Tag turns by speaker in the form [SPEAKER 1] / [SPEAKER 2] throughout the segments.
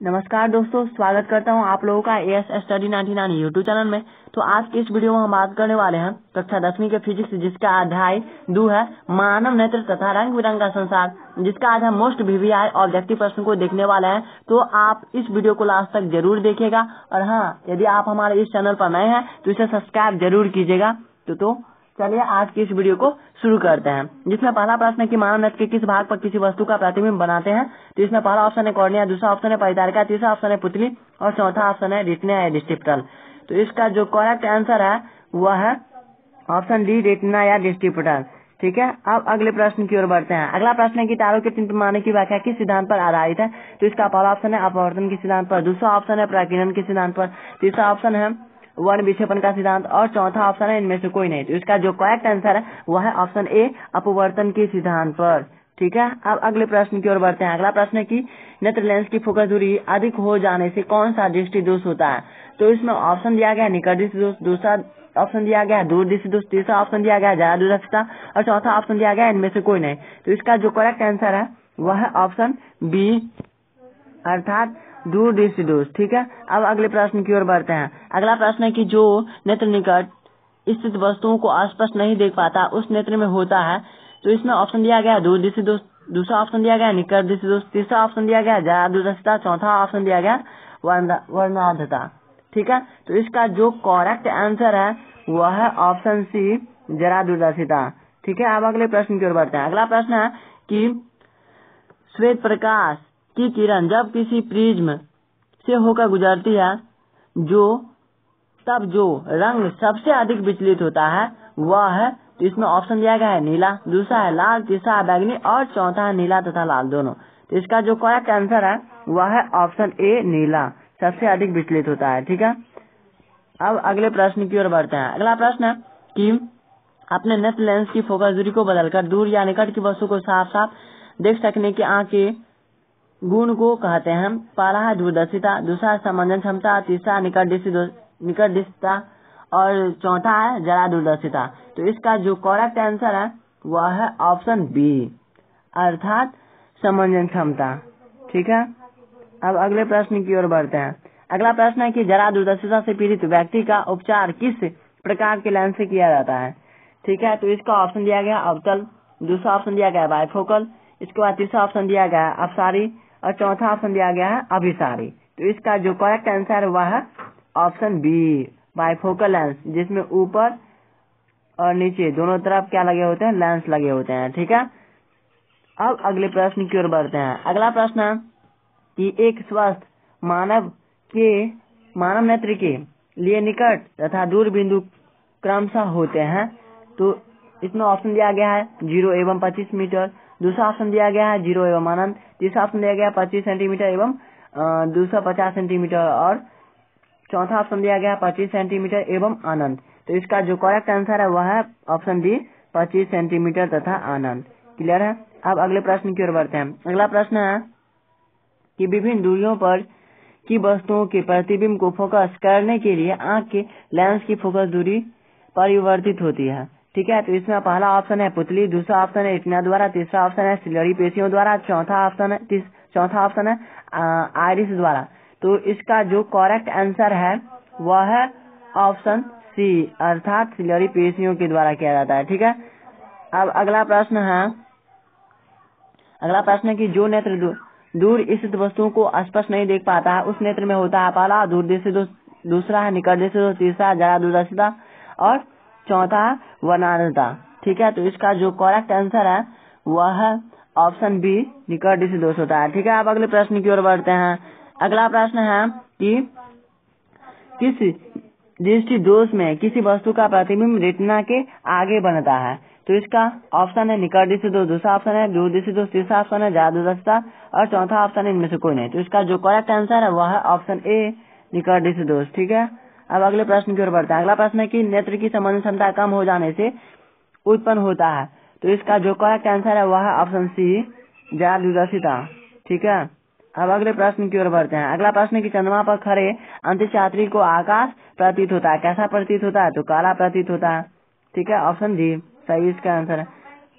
[SPEAKER 1] नमस्कार दोस्तों, स्वागत करता हूं आप लोगों का एएस स्टडी 99 यूट्यूब चैनल में। तो आज की इस वीडियो में हम बात करने वाले हैं कक्षा 10वीं के फिजिक्स, जिसका अध्याय 2 है मानव नेत्र तथा रंग बिरंगा संसार, जिसका आज हम मोस्ट वीवीआई ऑब्जेक्टिव प्रश्न को देखने वाले हैं। तो आप इस वीडियो को लास्ट तक जरूर देखिएगा। और हाँ, यदि आप हमारे इस चैनल पर नए हैं तो इसे सब्सक्राइब जरूर कीजिएगा। तो चलिए आज की इस वीडियो को शुरू करते हैं, जिसमें पहला प्रश्न है कि मानव नेत्र के किस भाग पर किसी वस्तु का प्रतिबिंब बनाते हैं। तो इसमें पहला ऑप्शन है कॉर्निया, दूसरा ऑप्शन है परिधारिका, तीसरा ऑप्शन है पुतली और चौथा ऑप्शन है रेटिना या डिस्टिप्टल। तो इसका जो करेक्ट आंसर है वह है ऑप्शन डी, रेटिना या डिस्टिप्टल। ठीक है, अब अगले प्रश्न की ओर बढ़ते हैं। अगला प्रश्न है कि तारों के तीन पैमाने की व्याख्या किस सिद्धांत पर आधारित है। तो इसका पहला ऑप्शन है अपवर्तन के सिद्धांत पर, दूसरा ऑप्शन है प्रकीर्णन के सिद्धांत पर, तीसरा ऑप्शन है वर्ण विक्षेपण का सिद्धांत और चौथा ऑप्शन है इनमें से कोई नहीं। तो इसका जो करेक्ट आंसर है वह है ऑप्शन ए, अपवर्तन के सिद्धांत पर। ठीक है, अब अगले प्रश्न की ओर बढ़ते हैं। अगला प्रश्न है कि नेत्र लेंस की फोकस दूरी अधिक हो जाने से कौन सा दृष्टि दोष होता है। तो इसमें ऑप्शन दिया गया है निकट दृष्टि दोष, दूसरा ऑप्शन दिया गया है दूर दृष्टि दोष, तीसरा ऑप्शन दिया गया है ज्यादा दूरदर्शिता और चौथा ऑप्शन दिया गया है इनमें से कोई नहीं। तो इसका जो करेक्ट आंसर है वह है ऑप्शन बी, अर्थात दूर दृष्टि दोष। ठीक है, अब अगले प्रश्न की ओर बढ़ते हैं। अगला प्रश्न है कि जो नेत्र निकट स्थित वस्तुओं को स्पष्ट नहीं देख पाता उस नेत्र में होता है। तो इसमें ऑप्शन दिया गया है दूर दृष्टि दोष, दूसरा ऑप्शन दिया गया है निकट दृष्टि दोष, तीसरा ऑप्शन दिया गया है ज्यादा दूरदर्शिता, चौथा ऑप्शन दिया गया वर्णांधता। ठीक है, तो इसका जो करेक्ट आंसर है वह है ऑप्शन सी, जरा दूरदर्शिता। ठीक है, अब अगले प्रश्न की ओर बढ़ते हैं। अगला प्रश्न है कि श्वेत प्रकाश की किरण जब किसी प्रिज्म से होकर गुजरती है तब जो रंग सबसे अधिक विचलित होता है वह है। तो इसमें ऑप्शन दिया गया है नीला, दूसरा है लाल, तीसरा है बैंगनी और चौथा है नीला तथा लाल दोनों। तो इसका जो करेक्ट आंसर है वह है ऑप्शन ए, नीला सबसे अधिक विचलित होता है। ठीक है, अब अगले प्रश्न की ओर बढ़ते हैं। अगला प्रश्न है कि अपने नेत्र लेंस की फोकस दूरी को बदलकर दूर या निकट की वस्तु को साफ साफ देख सकने की आंख के गुण को कहते हैं। पहला है दूरदर्शिता, दूसरा है समंजन क्षमता, तीसरा निकट दृष्टिता और चौथा है जरा दूरदर्शिता। तो इसका जो करेक्ट आंसर है वह है ऑप्शन बी, अर्थात समंजन क्षमता। ठीक है, अब अगले प्रश्न की ओर बढ़ते हैं। अगला प्रश्न है कि जरा दूरदर्शिता से पीड़ित व्यक्ति का उपचार किस प्रकार के लेंस से किया जाता है। ठीक है, तो इसका ऑप्शन दिया गया अवतल, दूसरा ऑप्शन दिया गया बायफोकल, इसके बाद तीसरा ऑप्शन दिया गया है अपसारी और चौथा ऑप्शन दिया गया है अभिसारी। तो इसका जो करेक्ट आंसर है वह है ऑप्शन बी, बायफोकल लेंस, जिसमें ऊपर और नीचे दोनों तरफ क्या लगे होते हैं, लेंस लगे होते हैं। ठीक है, अब अगले प्रश्न की ओर बढ़ते हैं। अगला प्रश्न है कि एक स्वस्थ मानव नेत्र के लिए निकट तथा दूर बिंदु क्रमशः होते हैं। तो इसमें ऑप्शन दिया गया है 0 एवं 25 मीटर, दूसरा ऑप्शन दिया गया है 0 एवं अनंत, तीसरा ऑप्शन दिया गया 25 सेंटीमीटर एवं 250 सेंटीमीटर और चौथा ऑप्शन दिया गया 25 सेंटीमीटर एवं अनंत। तो इसका जो करेक्ट आंसर है वह है ऑप्शन डी, 25 सेंटीमीटर तथा अनंत। क्लियर है, अब अगले प्रश्न की ओर बढ़ते हैं। अगला प्रश्न है कि विभिन्न दूरियों पर की वस्तुओं के प्रतिबिंब को फोकस करने के लिए आंख के लेंस की फोकस दूरी परिवर्तित होती है। ठीक है, तो इसमें पहला ऑप्शन है पुतली, दूसरा ऑप्शन है रेटिना द्वारा, तीसरा ऑप्शन है सिलियरी पेशियों द्वारा, चौथा ऑप्शन है आइरिस द्वारा। तो इसका जो करेक्ट आंसर है वह है ऑप्शन सी, अर्थात सिलियरी पेशियों के द्वारा किया जाता है। ठीक है, अब अगला प्रश्न है कि जो नेत्र दूर स्थित वस्तुओं को स्पष्ट नहीं देख पाता है उस नेत्र में होता है पहला दूर दृष्टि दोष, दूसरा है निकट दृष्टि दोष, तीसरा ज्यादा दूरदर्शिता और चौथा वर्णांधता। ठीक है, तो इसका जो करेक्ट आंसर है वह है ऑप्शन बी, निकट दृष्टि दोष होता है। ठीक है, अब अगले प्रश्न की ओर बढ़ते हैं। अगला प्रश्न है कि किस दृष्टि दोष में किसी वस्तु का प्रतिबिंब रेटिना के आगे बनता है। तो इसका ऑप्शन है निकट दृष्टि दोष, दूसरा ऑप्शन है दूर दृष्टि दोष, तीसरा ऑप्शन है ज्यादा दूरदर्शिता और चौथा ऑप्शन है इनमें से कोई नहीं। तो इसका जो करेक्ट आंसर है वह है ऑप्शन ए, निकट दृष्टि दोष। ठीक है, अब अगले प्रश्न की ओर बढ़ते हैं। अगला प्रश्न है कि नेत्र की समंजन क्षमता कम हो जाने से उत्पन्न होता है। तो इसका जो करेक्ट आंसर है वह है ऑप्शन सी, ज्यादा दूरदर्शिता। ठीक है, अब अगले प्रश्न की ओर बढ़ते हैं। अगला प्रश्न है कि चंद्रमा पर खड़े अंतरिक्ष यात्री को आकाश प्रतीत होता है, कैसा प्रतीत होता है। तो काला प्रतीत होता है। ठीक है, ऑप्शन डी सही इसका आंसर है।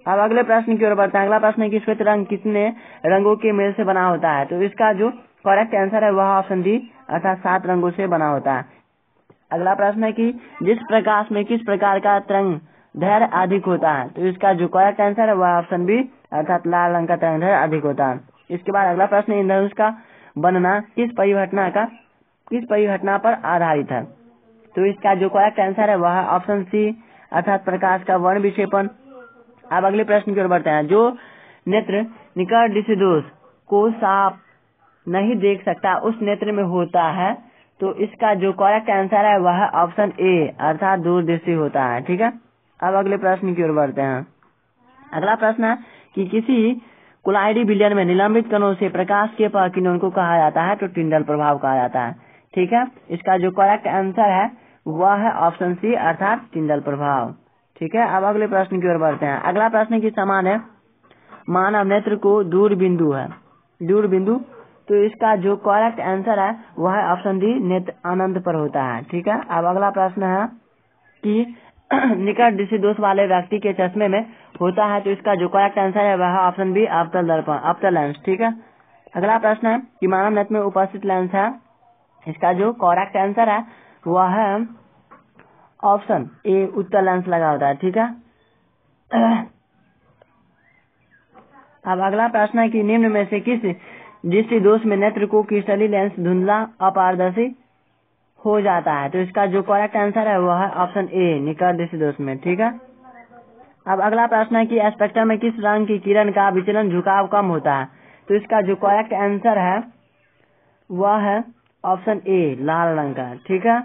[SPEAKER 1] अब अगले प्रश्न की ओर बढ़ते हैं। अगला प्रश्न है कि श्वेत रंग कितने रंगों के मेल से बना होता है। तो इसका जो करेक्ट आंसर है वह ऑप्शन डी अर्थात 7 रंगों से बना होता है। अगला प्रश्न है कि जिस प्रकाश में किस प्रकार का तरंग दैर्घ्य अधिक होता है, तो इसका जो करेक्ट आंसर है वह ऑप्शन बी अर्थात लाल रंग का तरंग दैर्घ्य अधिक होता है। इसके बाद अगला प्रश्न, इंद्रधनुष का बनना किस परिघटना पर आधारित है, तो इसका जो करेक्ट आंसर है वह ऑप्शन सी अर्थात प्रकाश का वर्ण विक्षेपण। अब अगले प्रश्न की ओर बढ़ते हैं। जो नेत्र निकट दृष्टि दोष को साफ नहीं देख सकता उस नेत्र में होता है, तो इसका जो करेक्ट आंसर है वह ऑप्शन ए अर्थात दूरदृष्टि होता है। ठीक है, अब अगले प्रश्न की ओर बढ़ते हैं। अगला प्रश्न है कि किसी कोलाइडी विलयन में निलंबित कणों से प्रकाश के किरणों को कहा जाता है, तो टिंडल प्रभाव कहा जाता है। ठीक है, इसका जो करेक्ट आंसर है वह है ऑप्शन सी अर्थात टिंडल प्रभाव। ठीक है, अब अगले प्रश्न की ओर बढ़ते हैं। अगला प्रश्न की समान है मानव नेत्र को दूरबिंदु है, दूरबिंदु, तो इसका जो करेक्ट आंसर है वह है ऑप्शन डी नेत्र आनंद पर होता है। ठीक है, अब अगला प्रश्न है कि निकट दृष्टि दोष वाले व्यक्ति के चश्मे में होता है, तो इसका जो करेक्ट आंसर है वह ऑप्शन बी अवतल दर्पण, अवतल लेंस। ठीक है, अगला प्रश्न है कि मानव नेत्र में उपस्थित लेंस है, इसका जो करेक्ट आंसर है वह है ऑप्शन ए उत्तल लेंस लगा होता है। ठीक है, अब अगला प्रश्न है कि निम्न में से किस दृष्टि दोष में नेत्र को क्रिस्टलीय लेंस धुंधला अपारदर्शी हो जाता है, तो इसका जो करेक्ट आंसर है वह है ऑप्शन ए निकट दृष्टि दोष में। ठीक है, अब अगला प्रश्न है कि स्पेक्ट्रम में किस रंग की किरण का विचलन झुकाव कम होता है, तो इसका जो करेक्ट आंसर है वह है ऑप्शन ए लाल रंग का। ठीक है,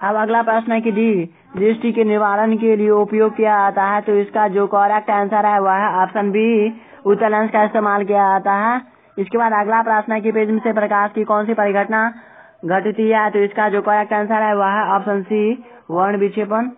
[SPEAKER 1] अब अगला प्रश्न है कि दृष्टि के निवारण के लिए उपयोग किया जाता है, तो इसका जो करेक्ट आंसर है वह है ऑप्शन बी उत्तल लेंस का इस्तेमाल किया जाता है। इसके बाद अगला प्रश्न है कि प्रिज्म से प्रकाश की कौन सी परिघटना घटती है, तो इसका जो करेक्ट आंसर है वह है ऑप्शन सी वर्ण विक्षेपण।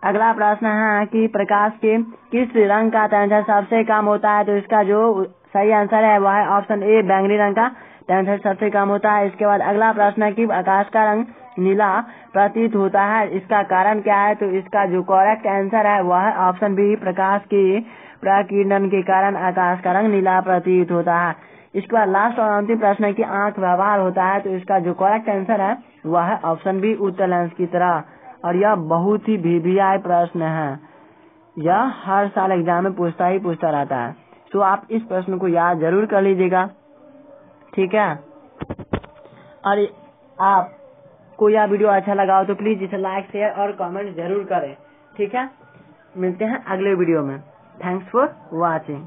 [SPEAKER 1] अगला प्रश्न है कि प्रकाश के किस रंग का तरंग सबसे कम होता है, तो इसका जो सही आंसर है वह है ऑप्शन ए बैंगनी रंग का तरंग सबसे कम होता है। इसके बाद अगला प्रश्न है कि आकाश का रंग नीला प्रतीत होता है, इसका कारण क्या है, तो इसका जो करेक्ट आंसर है वह है ऑप्शन बी प्रकाश की प्रकीर्णन के कारण आकाश का रंग नीला प्रतीत होता है। इसके बाद लास्ट और अंतिम प्रश्न है कि आंख व्यवहार होता है, तो इसका जो करेक्ट आंसर है वह है ऑप्शन बी उत्तल लेंस की तरह। और यह बहुत ही वीवीआई प्रश्न है, यह हर साल एग्जाम में पूछता रहता है, तो आप इस प्रश्न को याद जरूर कर लीजिएगा। ठीक है, और आपको यह वीडियो अच्छा लगा हो तो प्लीज इसे लाइक शेयर और कमेंट जरूर करें। ठीक है, मिलते हैं अगले वीडियो में। Thanks for watching.